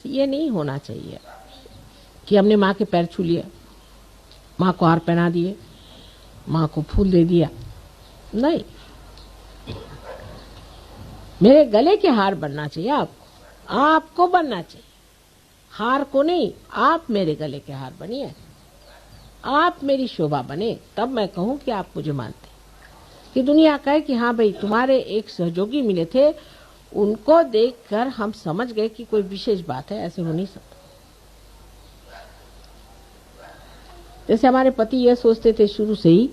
ये नहीं होना चाहिए कि हमने माँ के पैर छू लिए, माँ को हार पहना दिए, माँ को फूल दे दिया। नहीं, मेरे गले के हार बनना चाहिए आपको बनना चाहिए, हार को नहीं। आप मेरे गले के हार बनिए, आप मेरी शोभा बने, तब मैं कहूं कि आप मुझे मानते, कि दुनिया कहे कि हाँ भाई तुम्हारे एक सहयोगी मिले थे, उनको देखकर हम समझ गए कि कोई विशेष बात है। ऐसे हो नहीं सकता। जैसे हमारे पति ये सोचते थे शुरू से ही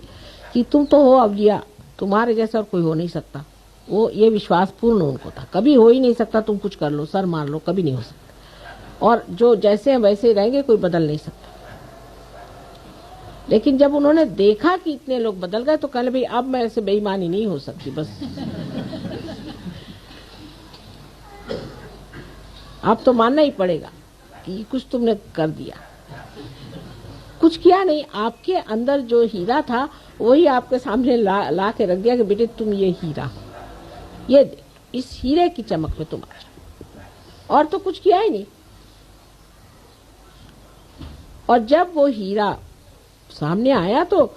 कि तुम तो हो अवलिया, तुम्हारे जैसा और कोई हो नहीं सकता। वो ये विश्वास पूर्ण उनको था, कभी हो ही नहीं सकता, तुम कुछ कर लो, सर मार लो, कभी नहीं हो सकता। और जो जैसे हैं वैसे रहेंगे, कोई बदल नहीं सकता। लेकिन जब उन्होंने देखा कि इतने लोग बदल गए तो कहले भाई अब मैं ऐसे बेईमानी नहीं हो सकती, बस अब तो मानना ही पड़ेगा कि कुछ तुमने कर दिया। कुछ किया नहीं, आपके अंदर जो हीरा था वही आपके सामने ला के रख दिया कि बेटे तुम ये हीरा, ये इस हीरे की चमक में तुम आ जाओ, और तो कुछ किया ही नहीं। और जब वो हीरा सामने आया तो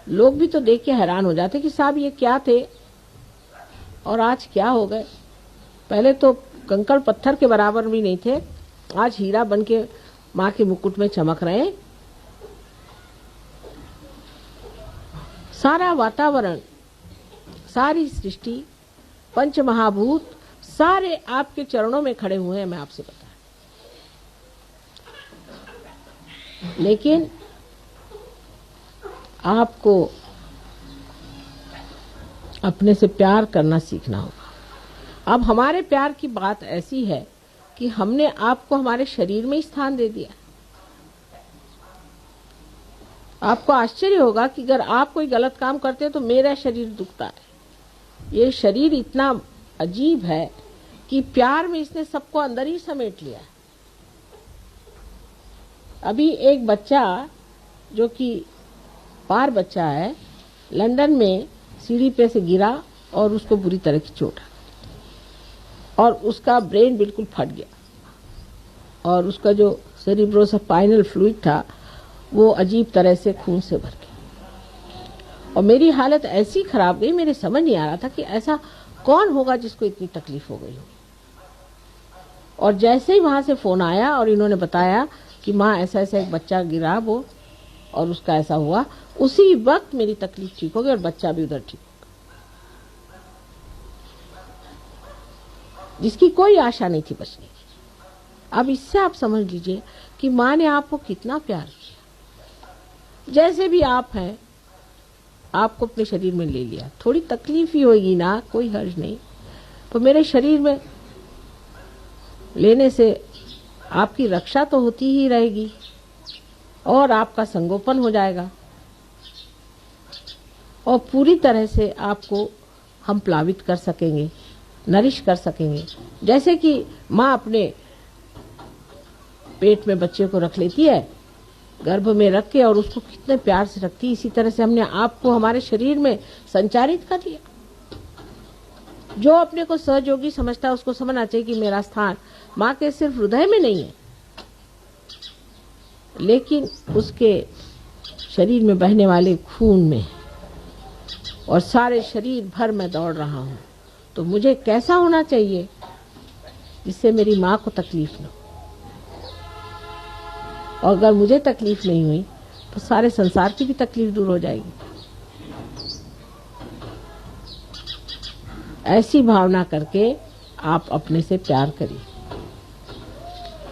लोग भी तो देख के हैरान हो जाते कि साहब ये क्या थे और आज क्या हो गए। पहले तो कंकड़ पत्थर के बराबर भी नहीं थे, आज हीरा बन के माँ के मुकुट में चमक रहे। सारा वातावरण, सारी सृष्टि, पंच महाभूत सारे आपके चरणों में खड़े हुए हैं, मैं आपसे बता। लेकिन आपको अपने से प्यार करना सीखना होगा। अब हमारे प्यार की बात ऐसी है कि हमने आपको हमारे शरीर में स्थान दे दिया। आपको आश्चर्य होगा कि अगर आप कोई गलत काम करते हैं तो मेरा शरीर दुखता है। ये शरीर इतना अजीब है कि प्यार में इसने सबको अंदर ही समेट लिया है। अभी एक बच्चा जो कि पार बच्चा है, लंदन में सीढ़ी पे से गिरा और उसको बुरी तरह की चोट आई और उसका ब्रेन बिल्कुल फट गया और उसका जो सेरिब्रोस्पाइनल फ्लूइड था वो अजीब तरह से खून से भर गया। और मेरी हालत ऐसी खराब गई, मेरे समझ नहीं आ रहा था कि ऐसा कौन होगा जिसको इतनी तकलीफ हो गई हो। और जैसे ही वहां से फोन आया और इन्होंने बताया कि माँ ऐसा ऐसा एक बच्चा गिरा वो और उसका ऐसा हुआ, उसी वक्त मेरी तकलीफ ठीक हो गई और बच्चा भी उधर ठीक हो गया, जिसकी कोई आशा नहीं थी बचने की। अब इससे आप समझ लीजिए कि माँ ने आपको कितना प्यार किया। जैसे भी आप हैं, आपको अपने शरीर में ले लिया। थोड़ी तकलीफ ही होगी ना, कोई हर्ज नहीं, तो मेरे शरीर में लेने से आपकी रक्षा तो होती ही रहेगी और आपका संगोपन हो जाएगा और पूरी तरह से आपको हम प्लावित कर सकेंगे, नरिश कर सकेंगे। जैसे कि माँ अपने पेट में बच्चे को रख लेती है, गर्भ में रख के, और उसको कितने प्यार से रखती है, इसी तरह से हमने आपको हमारे शरीर में संचारित कर दिया। जो अपने को सहयोगी समझता है उसको समझना चाहिए कि मेरा स्थान माँ के सिर्फ हृदय में नहीं है, लेकिन उसके शरीर में बहने वाले खून में, और सारे शरीर भर मैं दौड़ रहा हूँ। तो मुझे कैसा होना चाहिए जिससे मेरी माँ को तकलीफ न हो, और अगर मुझे तकलीफ नहीं हुई तो सारे संसार की भी तकलीफ दूर हो जाएगी। ऐसी भावना करके आप अपने से प्यार करिए,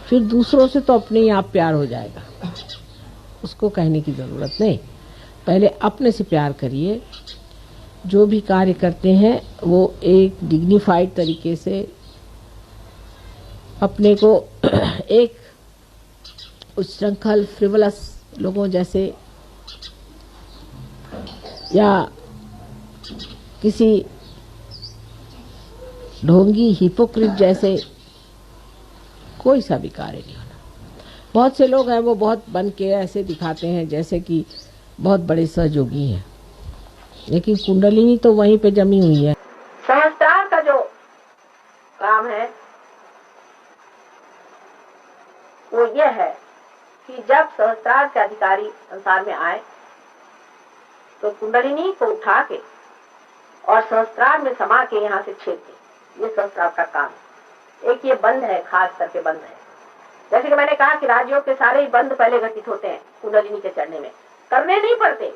फिर दूसरों से तो अपने ही आप प्यार हो जाएगा, उसको कहने की जरूरत नहीं। पहले अपने से प्यार करिए। जो भी कार्य करते हैं वो एक डिग्निफाइड तरीके से अपने को एक उच्छृंखल फ्रिवलस लोगों जैसे या किसी ढोंगी हिपोक्रिट जैसे कोई सा भी कार्य नहीं होना। बहुत से लोग हैं वो बहुत बन के ऐसे दिखाते हैं जैसे कि बहुत बड़े सहयोगी हैं, लेकिन कुंडलिनी तो वहीं पे जमी हुई है। समझदार का जो काम है वो ये है कि जब सहस्त्रार के अधिकारी संसार में आए तो कुंडलिनी को उठा के और सहस्त्रार में समा के यहाँ से छेद दी। ये सहस्त्रार का काम है। एक ये बंद है, खास करके बंद है। जैसे कि मैंने कहा कि राजयोग के सारे ही बंद पहले घटित होते हैं कुंडलिनी के चढ़ने में। करने नहीं पड़ते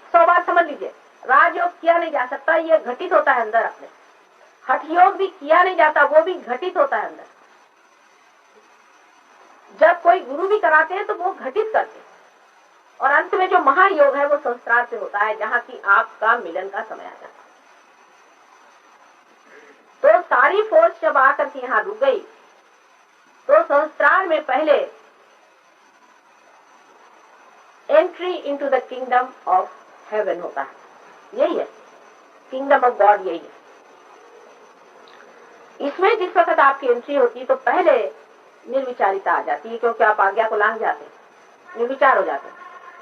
100 बार समझ लीजिए। राजयोग किया नहीं जा सकता, ये घटित होता है अंदर अपने। हठ योग भी किया नहीं जाता, वो भी घटित होता है अंदर। जब कोई गुरु भी कराते हैं तो वो घटित करते हैं। और अंत में जो महायोग है वो सहस्त्रार से होता है, जहाँ की आपका मिलन का समय आ जाता है। तो सारी फोर्स जब आकर के यहाँ रुक गई तो सहस्त्रार में पहले entry into the kingdom of haven होता है। यही है किंगडम ऑफ गॉड, यही है। इसमें जिस वक्त आपकी एंट्री होती है तो पहले निर्विचारिता आ जाती है, क्योंकि आप आज्ञा को लांघ जाते हैं, निर्विचार हो जाते हैं।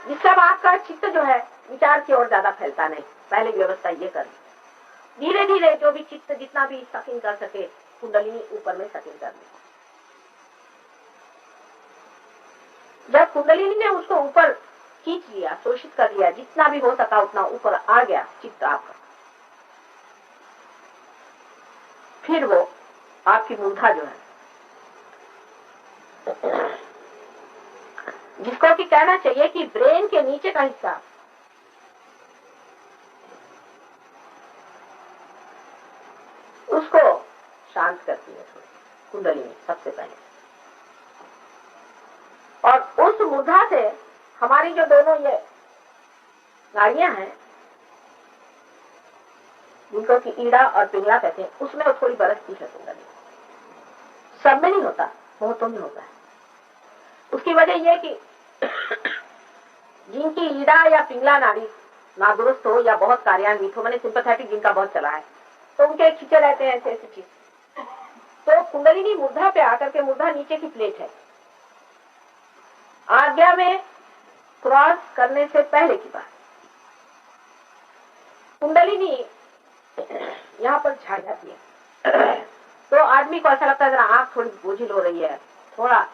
जिससे अब आपका चित्त जो है विचार की ओर ज्यादा फैलता नहीं। पहले व्यवस्था ये कर, धीरे धीरे जो भी चित्त जितना भी सकिंग कर सके कुंडलिनी ऊपर में सकिंग कर दी। जब कुंडलिनी ने उसको ऊपर खींच लिया, शोषित कर लिया, जितना भी हो सका उतना ऊपर आ गया चित्त आपका, फिर वो आपकी मूर्धा जो है, जिसको कि कहना चाहिए कि ब्रेन के नीचे का हिस्सा, उसको शांत करती है कुंडलिनी सबसे पहले। और उस मूर्धा से हमारी जो दोनों ये नाड़ियां हैं, जिनको कि ईड़ा और पिंगला कहते हैं, उसमें थोड़ी बरसती है कुंडलिनी। सब में नहीं होता, बहुतों में होता है। उसकी वजह यह कि जिनकी ईड़ा या पिंगला नाड़ी नादुरुस्त हो या बहुत कार्यान्वित हो, मैंने सिंपैथेटिक जिनका बहुत चला है, तो उनके खींचे रहते हैं ऐसे चीज। तो कुंडलिनी मूर्धा पे आकर के, मूर्धा नीचे की प्लेट है, आज्ञा में क्रॉस करने से पहले की बात, कुंडलिनी यहाँ पर छा जाती है। तो आदमी को ऐसा लगता है जरा आंख थोड़ी बोझिल हो रही है, थोड़ा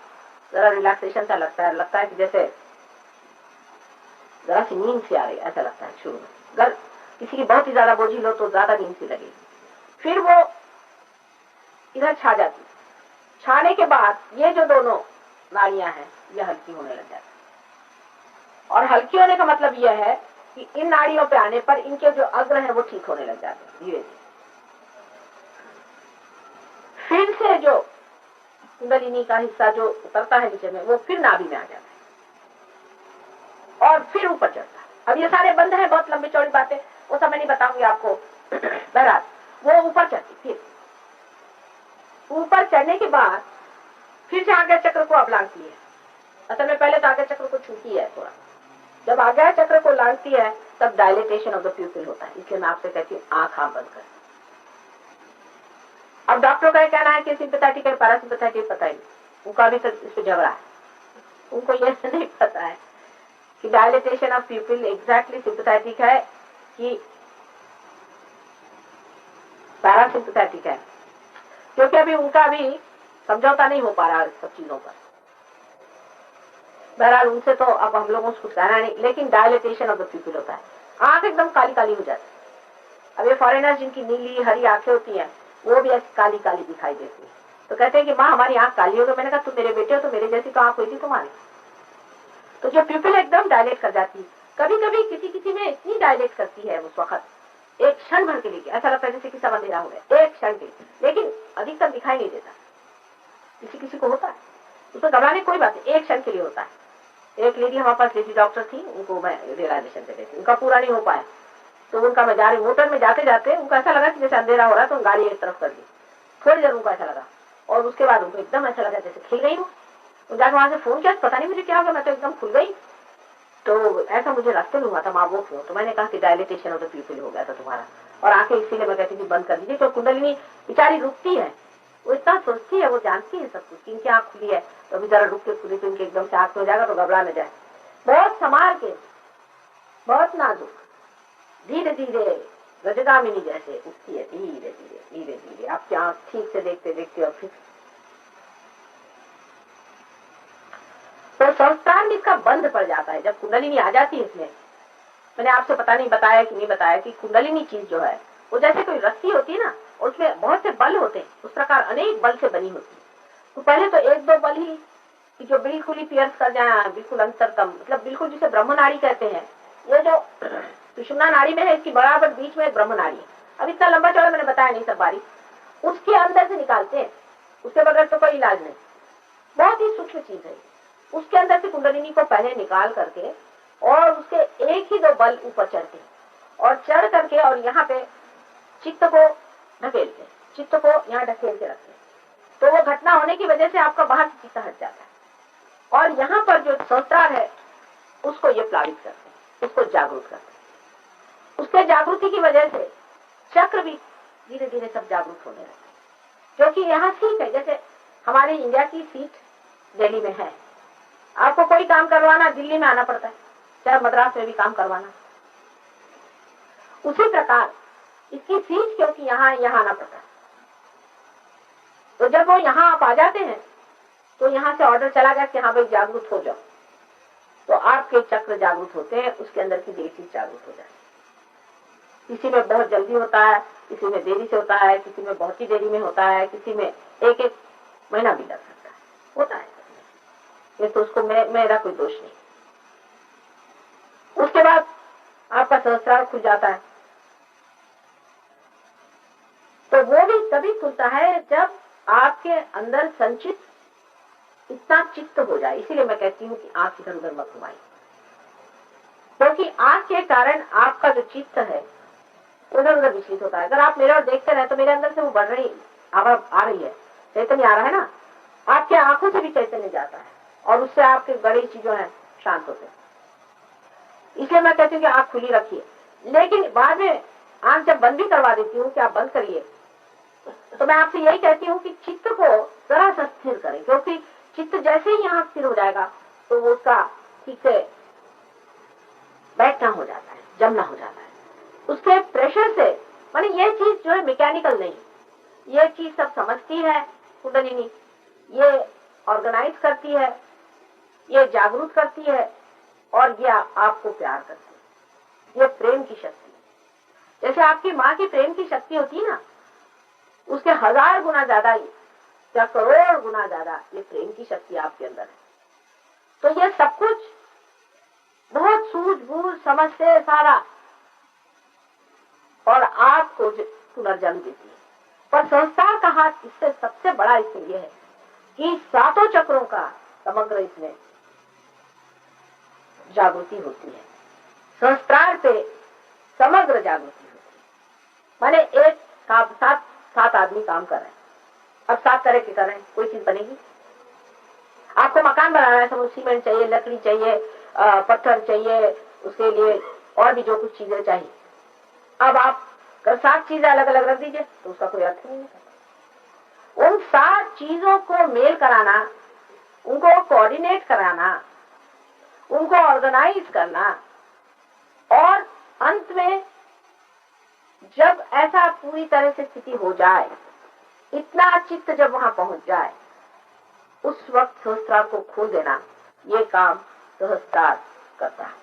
जरा रिलैक्सेशन सा लगता है कि जैसे जरा सी नींद सी आ रही है, ऐसा लगता है शुरू में। अगर किसी की बहुत ही ज्यादा बोझिल हो तो ज्यादा नींद सी लगेगी। फिर वो इधर छा जाती, छाने के बाद ये जो दोनों नाड़ियां हैं ये हल्की होने लग जाती। और हल्की होने का मतलब यह है कि इन नाड़ियों पे आने पर इनके जो अग्र है वो ठीक होने लग जाते हैं धीरे धीरे। फिर से जो कुंडलिनी का हिस्सा जो उतरता है नीचे में, वो फिर नाभि में आ जाता है और फिर ऊपर चढ़ता है। अब ये सारे बंद हैं, बहुत लंबी चौड़ी बातें, वो सब मैं नहीं बताऊंगी आपको। बहरहाल वो ऊपर चढ़ती, फिर ऊपर चढ़ने के बाद फिर से आज्ञा चक्र को अब लांघती है। असल में पहले तो आज्ञा चक्र को छूती है थोड़ा, जब आज्ञा चक्र को लांघती है तब डायलेटेशन ऑफ द प्यूपिल होता है। इसलिए मैं आपसे कहती हूँ आंख आप बंद कर। अब डॉक्टर का कहना है कि सिंपैथेटिक है पैरासिम्पैथेटिक, पता ही नहीं, उनका भी तो इस पे झगड़ा है। उनको ये नहीं पता है कि डायलेटेशन ऑफ प्यूपिल एग्जैक्टली सिंपैथेटिक है कि पैरासिम्पैथेटिक है, क्योंकि अभी उनका भी समझौता नहीं हो पा रहा इस सब चीजों पर। बहरहाल उनसे तो अब हम लोगों को कुछ कहना नहीं, लेकिन डायलेटेशन ऑफ द प्यूपिल होता है, आंख एकदम काली काली हो जाती है। अब ये फॉरेनर्स जिनकी नीली हरी आंखें होती हैं वो भी ऐसी काली काली दिखाई देती है, तो कहते हैं कि माँ हमारी आंख काली हो गई। मैंने कहा तुम मेरे बेटे हो तो मेरे जैसी तो आंख हुई थी तुम्हारी। तो जो प्यूपिल एकदम डायलेट कर जाती है, कभी कभी किसी किसी में इतनी डायलेट करती है उस वक्त एक क्षण भर के लिए, ऐसा लगता है जैसे कि सब अंधेरा हो गया एक क्षण के लिए, लेकिन अधिकतर दिखाई नहीं देता। किसी किसी को होता है, उसमें घबराने कोई बात नहीं, एक क्षण के लिए होता है। एक लेडी हमारे पास लेडी डॉक्टर थी, उनको मैं रियलाइजेशन दे देती, उनका पूरा नहीं हो पाया, तो उनका मैं जा रही मोटर में जाते जाते उनको ऐसा लगा कि जैसे अंधेरा हो रहा है, तो गाड़ी एक तरफ कर दी, थोड़ी देर उनको ऐसा लगा, और उसके बाद उनको एकदम ऐसा लगा जैसे खिल गई हूँ। जाकर वहां से फोन किया, पता नहीं मुझे क्या हो गया, मैं तो एकदम खुल गई। तो ऐसा मुझे रास्ते में हुआ था, माँ वो क्यों? तो मैंने कहा कि डायलिटेशन ऑफ द प्यूपिल हो गया था तुम्हारा, और आंखें इसीलिए मैं कहती थी बंद कर दीजिए। तो कुंडलिनी बेचारी रुकती है, वो इतना सोचती है, वो जानती है सब कुछ, इनकी आंख खुली है तो अभी जरा रुक के खुली तो इनके एकदम से आंख में जाएगा तो घबरा न जाए। बहुत संभाल के, बहुत नाजुक, धीरे धीरे गजगामिनी जैसे उठती है, धीरे धीरे धीरे धीरे आपकी आंख ठीक से देखते देखते, और फिर और संस्कार में इसका बंध पड़ जाता है। जब कुंडलिनी आ जाती है इसमें, मैंने आपसे पता नहीं बताया कि नहीं बताया कि कुंडलिनी चीज जो है वो जैसे कोई रस्सी होती है ना, उसमें बहुत से बल होते हैं, उस प्रकार अनेक बल से बनी होती है। तो पहले तो एक दो बल ही कि जो बिल्कुल ही पियर्स कर जाए, बिल्कुल अंतरतम, मतलब बिल्कुल जिसे ब्रह्म नाड़ी कहते हैं। ये जो सुषुम्ना नाड़ी में है, इसकी बराबर बीच में एक ब्रह्म नाड़ी है। अब इतना लंबा चौड़ा मैंने बताया नहीं सब बारी, उसके अंदर से निकालते हैं, उसके बगैर तो कोई इलाज नहीं। बहुत ही सूक्ष्म चीज है। उसके अंदर से कुंडलिनी को पहले निकाल करके और उसके एक ही दो बल ऊपर चढ़ते और चढ़ करके और यहाँ पे चित्त को ढकेलते, चित्त को यहाँ ढकेल के रखते। तो वो घटना होने की वजह से आपका बाहर से चित्त हट जाता है और यहाँ पर जो सहस्त्रार है उसको ये प्लावित करते हैं, उसको जागरूक करते हैं। उसके जागृति की वजह से चक्र भी धीरे धीरे सब जागरूक होने लगते, क्योंकि यहाँ सीट है। जैसे हमारे इंडिया की सीट दिल्ली में है, आपको कोई काम करवाना दिल्ली में आना पड़ता है, चाहे मद्रास में भी काम करवाना। उसी प्रकार इसकी सीट क्योंकि यहाँ आना पड़ता है, तो जब वो यहाँ आप आ जाते हैं तो यहाँ से ऑर्डर चला गया कि हाँ भाई जागरूक हो जाओ, तो आपके चक्र जागरूक होते हैं, उसके अंदर की देवी जागरूक हो जाए। किसी में बहुत जल्दी होता है, किसी में देरी से होता है, किसी में बहुत ही देरी में होता है, किसी में एक एक महीना भी लग सकता है, होता है। ये तो उसको मेरा कोई दोष नहीं। उसके बाद आपका सहस्त्रार खुल जाता है, तो वो भी तभी खुलता है जब आपके अंदर संचित इतना चित्त हो जाए। इसीलिए मैं कहती हूँ कि आंख इधर उधर मत घुमाइए, क्योंकि आंख के कारण आपका जो चित्त है उधर उधर विचलित होता है। अगर आप मेरे और देखते रहे तो मेरे अंदर से वो बढ़ रही आवाज आ रही है, चैतन्य आ रहा है ना, आपके आंखों से भी चैतन्य जाता है और उससे आपके बड़ी चीजों है शांत होते हैं। इसलिए मैं कहती हूँ कि आंख खुली रखिए, लेकिन बाद में आंख जब बंद भी करवा देती हूँ कि आप बंद करिए, तो मैं आपसे यही कहती हूँ कि चित्त को जरा सा स्थिर करें, क्योंकि चित्त जैसे ही यहाँ स्थिर हो जाएगा तो वो उसका ठीक से बैठना हो जाता है, जमना हो जाता है। उसके प्रेशर से, माने ये चीज जो है मैकेनिकल नहीं, ये चीज सब समझती है कुंडलिनी, ये ऑर्गेनाइज करती है, ये जागरूक करती है और ये आपको प्यार करती है। ये प्रेम की शक्ति, जैसे आपकी माँ की प्रेम की शक्ति होती है ना, उसके 1000 गुना ज्यादा या करोड़ गुना ज्यादा ये प्रेम की शक्ति आपके अंदर है। तो ये सब कुछ बहुत सूझबूझ समझ से सारा और आपको पुनर्जन्म देती है। पर संस्कार का हाथ इससे सबसे बड़ा इसमें यह है कि 7 चक्रों का समग्र इसमें जागृति होती है। संस्कार पे समग्र जागृति होती है। माने एक सात आदमी काम कर रहे हैं, अब 7 तरह के कर रहे हैं, कोई चीज बनेगी? आपको मकान बनाना है, समझ सीमेंट चाहिए, लकड़ी चाहिए, पत्थर चाहिए, उसके लिए और भी जो कुछ चीजें चाहिए। अब आप 7 चीजें अलग अलग रख दीजिए तो उसका कोई अर्थ नहीं है। उन 7 चीजों को मेल कराना, उनको कोऑर्डिनेट कराना, उनको ऑर्गेनाइज करना, और अंत में जब ऐसा पूरी तरह से स्थिति हो जाए, इतना चित्त जब वहां पहुंच जाए, उस वक्त सहस्त्रार को खोल देना, ये काम सहस्त्रार करता है।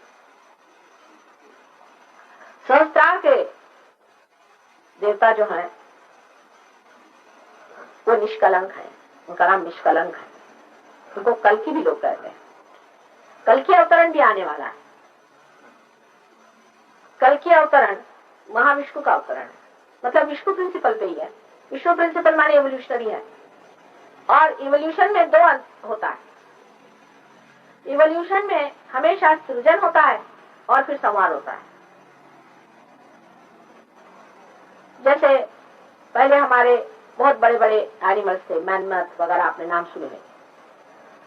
सहस्त्रार के देवता जो हैं वो निष्कलंक है, उनका नाम निष्कलंक है। उनको कल्कि भी लोग कहते हैं। कल्कि अवतरण भी आने वाला है। कल्कि अवतरण महाविष्णु का अवतरण है, मतलब विष्णु प्रिंसिपल पे ही है। विष्णु प्रिंसिपल माने इवोल्यूशनरी है, और इवोल्यूशन में 2 अंत होता है। इवोल्यूशन में हमेशा सृजन होता है और फिर संहार होता है। जैसे पहले हमारे बहुत बड़े बड़े एनिमल्स थे, मैमथ वगैरह आपने नाम सुने हैं,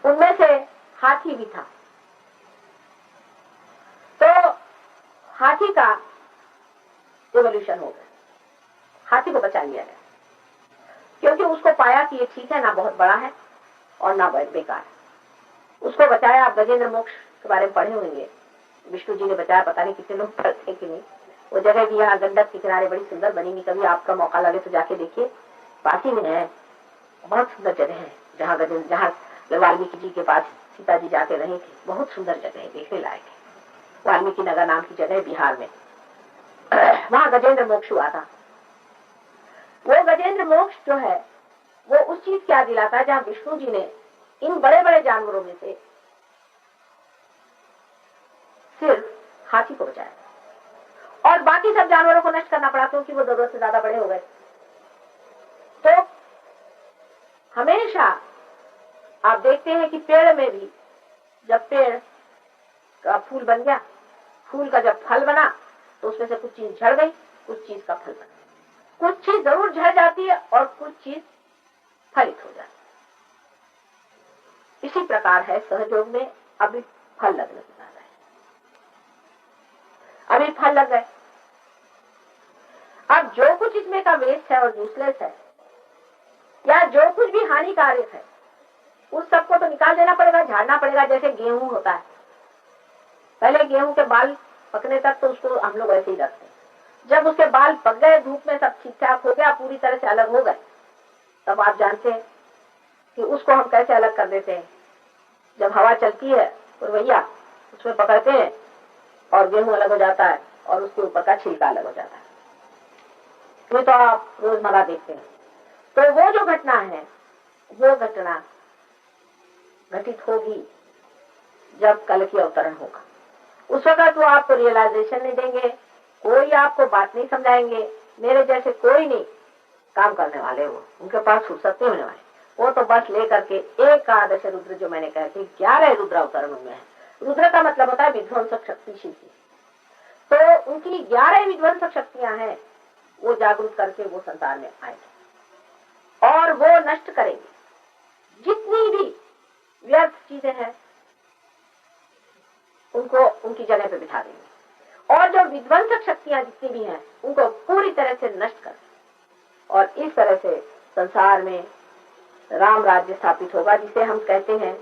उनमें से हाथी भी था। तो हाथी का इवोल्यूशन हो गया, हाथी को बचा लिया गया, क्योंकि उसको पाया कि ये ठीक है, ना बहुत बड़ा है और ना बेकार है, उसको बचाया। आप गजेंद्र मोक्ष के बारे में पढ़े होंगे, विष्णु जी ने बचाया, पता नहीं कितने लोग पढ़ते कि नहीं। वो जगह भी यहाँ गंडक के किनारे बड़ी सुंदर बनी हुई, कभी आपका मौका लगे तो जाके देखिए, पास ही में है, बहुत सुंदर जगह है जहाँ वे वाल्मीकि जी के पास सीता जी जाके रहे थे। बहुत सुंदर जगह है, देखने लायक है। वाल्मीकि नगर नाम की जगह बिहार में, वहां गजेंद्र मोक्ष हुआ था। वो गजेंद्र मोक्ष जो है वो उस चीज क्या दिलाता है जहां विष्णु जी ने इन बड़े बड़े जानवरों में से सिर्फ हाथी को बचाया और बाकी सब जानवरों को नष्ट करना पड़ा क्योंकि वो जरूरत से ज्यादा बड़े हो गए। तो हमेशा आप देखते हैं कि पेड़ में भी जब पेड़ का फूल बन गया, फूल का जब फल बना तो उसमें से कुछ चीज झड़ गई, कुछ चीज का फल बना। कुछ चीज जरूर झड़ जाती है और कुछ चीज फलित हो जाती है। इसी प्रकार है सहयोग में अभी फल लगने की बात है। अभी फल लग गए, अब जो कुछ इसमें का वेस्ट है और यूजलेस है या जो कुछ भी हानिकारक है उस सबको तो निकाल देना पड़ेगा, झाड़ना पड़ेगा। जैसे गेहूं होता है, पहले गेहूं के बाल पकने तक तो उसको हम लोग ऐसे ही रखते हैं। जब उसके बाल पक गए, धूप में सब ठीक ठाक हो गया, पूरी तरह से अलग हो गए, तब आप जानते हैं कि उसको हम कैसे अलग कर देते हैं। जब हवा चलती है तो भैया उसमें पकड़ते हैं और गेहूं अलग हो जाता है और उसके ऊपर का छिलका अलग हो जाता है। ये तो आप रोजमर्रा देखते हैं। तो वो जो घटना है वो घटना घटित होगी जब कल की अवतरण होगा। उस वक्त वो आपको रियलाइजेशन नहीं देंगे, कोई आपको बात नहीं समझाएंगे। मेरे जैसे कोई नहीं काम करने वाले, वो उनके पास फुर्सत नहीं होने वाले। वो तो बस लेकर के एकादश रुद्र, जो मैंने कहा थी 11 रुद्र अवतरण उनमें है। रुद्र का मतलब होता है विध्वंसक शक्तिशील। तो उनकी 11 विध्वंसक शक्तियां हैं, वो जागरूक करके वो संसार में आएंगे और वो नष्ट करेंगे जितनी भी व्यर्थ चीजें हैं, उनको उनकी जगह पे बिठा देंगे और जो विध्वंसक शक्तियां जितनी भी हैं उनको पूरी तरह से नष्ट कर, और इस तरह से संसार में राम राज्य स्थापित होगा, जिसे हम कहते हैं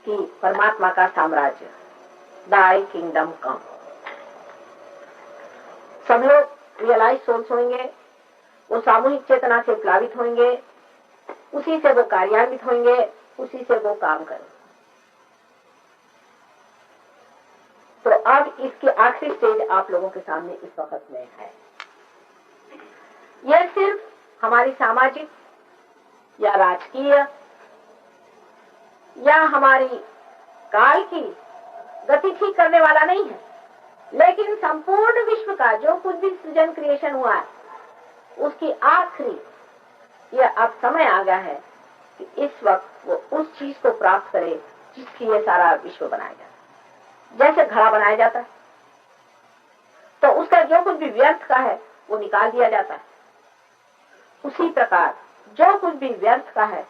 कि परमात्मा का साम्राज्य, दाई किंगडम कम। सब लोग रियलाइज सोल्स होंगे, वो सामूहिक चेतना से प्लावित होंगे, उसी से वो कार्यान्वित होंगे, उसी से वो काम करें। तो अब इसकी आखिरी स्टेज आप लोगों के सामने इस वक्त में है। यह सिर्फ हमारी सामाजिक या राजकीय या हमारी काल की गति ठीक करने वाला नहीं है, लेकिन संपूर्ण विश्व का जो कुछ भी सृजन क्रिएशन हुआ है उसकी आखिरी, यह अब समय आ गया है कि इस वक्त वो उस चीज को प्राप्त करे जिसकी ये सारा विश्व बनाया जाता है। जैसे घड़ा बनाया जाता है तो उसका जो कुछ भी व्यर्थ का है वो निकाल दिया जाता है, उसी प्रकार जो कुछ भी व्यर्थ का है,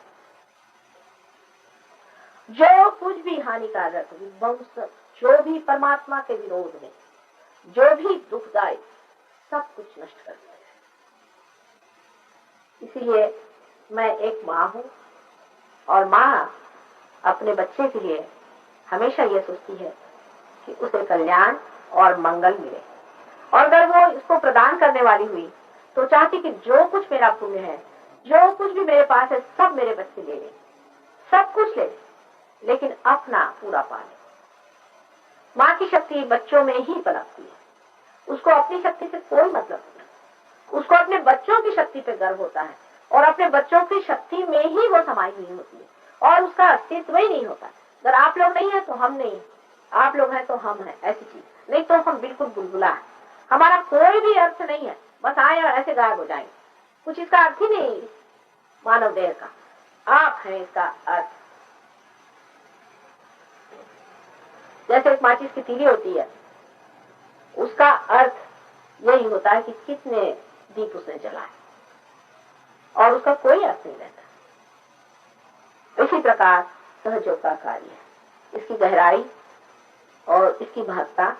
जो कुछ भी हानिकारक, विध्वंसक, जो भी परमात्मा के विरोध में, जो भी दुखदायी, सब कुछ नष्ट कर दिया है। इसीलिए मैं एक माँ हूँ और माँ अपने बच्चे के लिए हमेशा ये सोचती है कि उसे कल्याण और मंगल मिले, और अगर वो इसको प्रदान करने वाली हुई तो चाहती कि जो कुछ मेरा पुण्य है, जो कुछ भी मेरे पास है, सब मेरे बच्चे ले लें, सब कुछ ले, लेकिन अपना पूरा पाले। माँ की शक्ति बच्चों में ही पनपती है, उसको अपनी शक्ति से कोई मतलब नहीं, उसको अपने बच्चों की शक्ति पे गर्व होता है और अपने बच्चों की शक्ति में ही वो समाई हुई होती है और उसका अस्तित्व ही नहीं होता। अगर आप लोग नहीं है तो हम नहीं, आप लोग हैं तो हम हैं, ऐसी चीज नहीं तो हम बिल्कुल बुलबुला है, हमारा कोई भी अर्थ नहीं है, बस आए और ऐसे गायब हो जाएंगे, कुछ इसका अर्थ ही नहीं मानव देह का। आप हैं इसका अर्थ। जैसे एक माचिस की तीली होती है, उसका अर्थ यही होता है कि कितने दीप उसने जलाए, और उसका कोई अर्थ नहीं रहता। इसी प्रकार सहयोग का कार्य है, इसकी गहराई और इसकी महत्ता,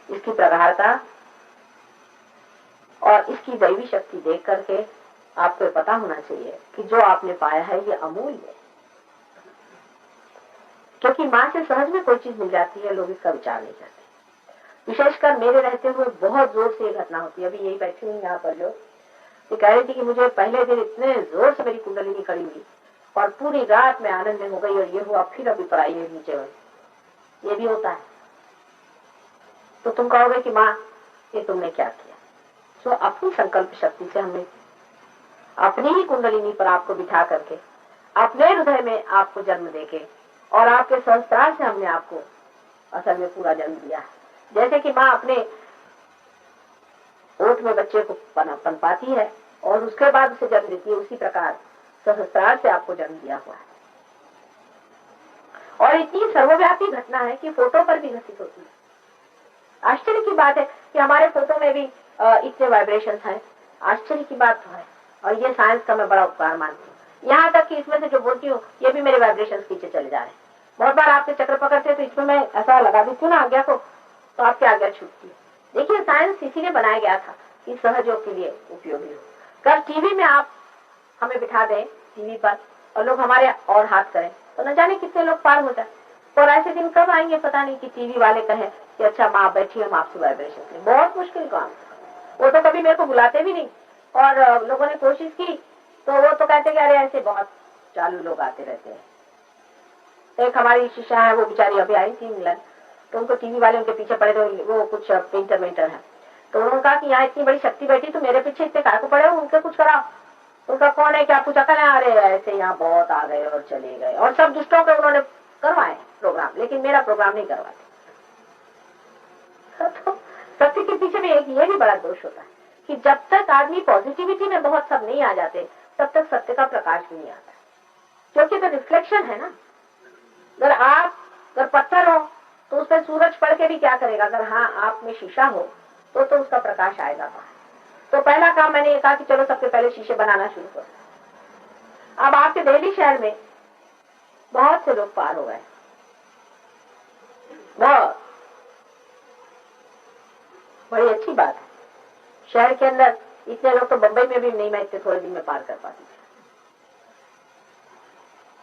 इसकी प्रगाढ़ता और इसकी दैवी शक्ति देख करके आपको पता होना चाहिए कि जो आपने पाया है ये अमूल्य है। क्योंकि माँ से सहज में कोई चीज मिल जाती है, लोग इसका विचार नहीं करते। विशेषकर मेरे रहते हुए बहुत जोर से ये घटना होती है। अभी यही बैठी हुई यहाँ पर लोग ये कह रही थी कि मुझे पहले दिन इतने जोर से मेरी कुंडलिनी खड़ी हुई और पूरी रात में आनंद में हो गई और ये हुआ, फिर अभी पढ़ाई है नीचे हुई। ये भी होता है। तो तुम कहोगे कि माँ ये तुमने क्या किया? सो अपनी संकल्प शक्ति से हमने अपनी ही कुंडलिनी पर आपको बिठा करके, अपने हृदय में आपको जन्म देके और आपके संस्कार से हमने आपको असल में पूरा जन्म दिया। जैसे कि माँ अपने ओठ में बच्चे को पनपाती है और उसके बाद उसे जन्म देती है, उसी प्रकार सहस्त्रार से आपको जन्म दिया हुआ है। और इतनी सर्वव्यापी घटना है कि फोटो पर भी घटित होती है। आश्चर्य की बात है कि हमारे फोटो में भी इतने वाइब्रेशंस हैं। आश्चर्य की बात तो है, और ये साइंस का मैं बड़ा उपकार मानती हूँ। यहाँ तक कि इसमें से जो बोलती हूँ ये भी मेरे वाइब्रेशंस पीछे चले जा रहे हैं। बहुत बार आपके चक्र पकड़ते तो इसमें मैं ऐसा लगा देती हूँ ना आज्ञा को, तो आपकी आज्ञा छूटती है। देखिए साइंस इसीलिए बनाया गया था कि सहयोग के लिए उपयोगी हो। कल टीवी में आप हमें बिठा दें टीवी पर और लोग हमारे और हाथ करें तो न जाने कितने लोग पार हो जाए। और ऐसे दिन कब आएंगे पता नहीं कि टीवी वाले कहें कि अच्छा माँ बैठी हम आपसे वाइब्रेशन लें। बहुत मुश्किल काम। वो तो कभी मेरे को बुलाते भी नहीं, और लोगों ने कोशिश की तो वो तो कहते कि अरे ऐसे बहुत चालू लोग आते रहते हैं। एक हमारी शिष्या है, वो बेचारी अभी आई थी इंग्लैंड, तो उनको टीवी वाले उनके पीछे पड़े थे, वो कुछ पेंटर वेंटर है। तो उन्होंने कहा कि यहाँ इतनी बड़ी शक्ति बैठी तो मेरे पीछे इतने काय को पड़े, उनके कुछ कराओ। उनका कौन है क्या पूछा, करें अरे ऐसे यहाँ बहुत आ गए और चले गए, और सब दुष्टों के उन्होंने करवाए प्रोग्राम, लेकिन मेरा प्रोग्राम नहीं करवाते। तो सत्य के पीछे में एक ये भी बड़ा दोष होता है कि जब तक आदमी पॉजिटिविटी में बहुत सब नहीं आ जाते तब तक सत्य का प्रकाश भी नहीं आता, क्योंकि तो रिफ्लेक्शन है ना। अगर पत्थर हो तो उसमें सूरज पड़ के भी क्या करेगा, अगर हाँ आप में शीशा हो तो उसका प्रकाश आएगा बाहर। तो पहला काम मैंने ये कहा कि चलो सबसे पहले शीशे बनाना शुरू करो। अब आपके दिल्ली शहर में बहुत से लोग पार हो गए, बहुत बड़ी अच्छी बात है। शहर के अंदर इतने लोग तो बंबई में भी नहीं, मैं इतने थोड़े दिन में पार कर पाती थी।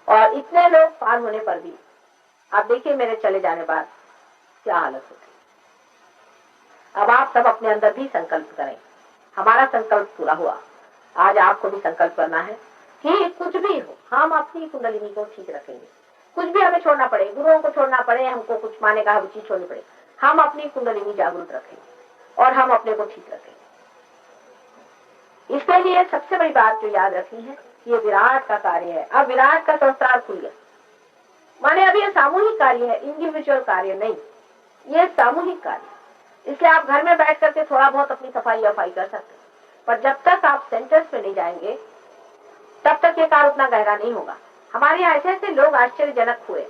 और इतने लोग पार होने पर भी आप देखिए मेरे चले जाने बाद क्या हालत होती। अब आप सब अपने अंदर भी संकल्प करें। हमारा संकल्प पूरा हुआ, आज आपको भी संकल्प करना है कि कुछ भी हो हम अपनी कुंडलिनी को ठीक रखेंगे। कुछ भी हमें छोड़ना पड़े, गुरुओं को छोड़ना पड़े, हमको कुछ माने का रुचि छोड़नी पड़े, हम अपनी कुंडलिनी जागरूक रखेंगे और हम अपने को ठीक रखेंगे। इसके लिए सबसे बड़ी बात जो याद रखनी है, ये विराट का कार्य है। अब विराट का संस्कार खुल गया, माने अभी ये सामूहिक कार्य है, इंडिविजुअल कार्य नहीं, ये सामूहिक कार्य। इसलिए आप घर में बैठ करके थोड़ा बहुत अपनी सफाई वफाई कर सकते हैं, पर जब तक आप सेंटर्स में नहीं जाएंगे तब तक ये कार्य उतना गहरा नहीं होगा। हमारे यहाँ ऐसे ऐसे लोग आश्चर्यजनक हुए।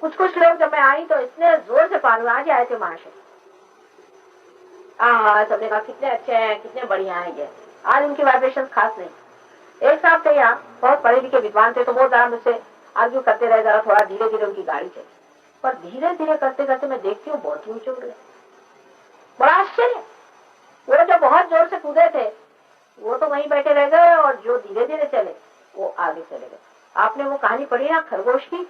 कुछ लोग जब मैं आई तो इतने जोर से पार हुए, आज आए थे महाशय। सबने कहा कितने अच्छे हैं, कितने बढ़िया है ये। आज उनकी वाइब्रेशन खास नहीं। एक साहब थे यहाँ, बहुत पढ़े लिखे विद्वान थे, तो बहुत ज्यादा मुझसे आर्ग्यू करते रहे, जरा थोड़ा धीरे धीरे उनकी गाड़ी चली, पर धीरे धीरे करते करते मैं देखती हूँ बहुत ऊंचे उड़ गए। बड़ा आश्चर्य। वो जो बहुत जोर से कूदे थे वो तो वहीं बैठे रह गए, और जो धीरे धीरे चले वो आगे चले गए। आपने वो कहानी पढ़ी ना खरगोश की,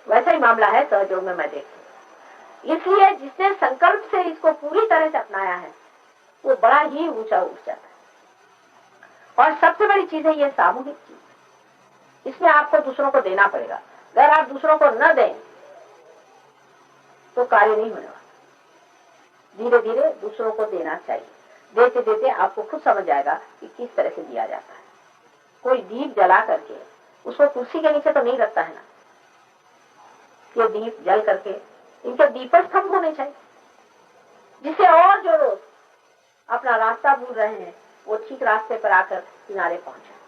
वैसा ही मामला है सहयोग में मैं देखती हूँ। इसलिए जिसने संकल्प से इसको पूरी तरह से अपनाया है वो बड़ा ही ऊंचा उठ जाता है। और सबसे बड़ी चीज है ये सामूहिक चीज, इसमें आपको दूसरों को देना पड़ेगा। अगर आप दूसरों को न दें तो कार्य नहीं होने वाला। धीरे धीरे दूसरों को देना चाहिए, देते देते आपको खुद समझ आएगा कि किस तरह से दिया जाता है। कोई दीप जला करके उसको कुर्सी के नीचे तो नहीं रखता है ना, ये दीप जल करके इनके दीपस्तंभ होने चाहिए, जिससे और जो लोग अपना रास्ता भूल रहे हैं वो ठीक रास्ते पर आकर किनारे पहुंचे।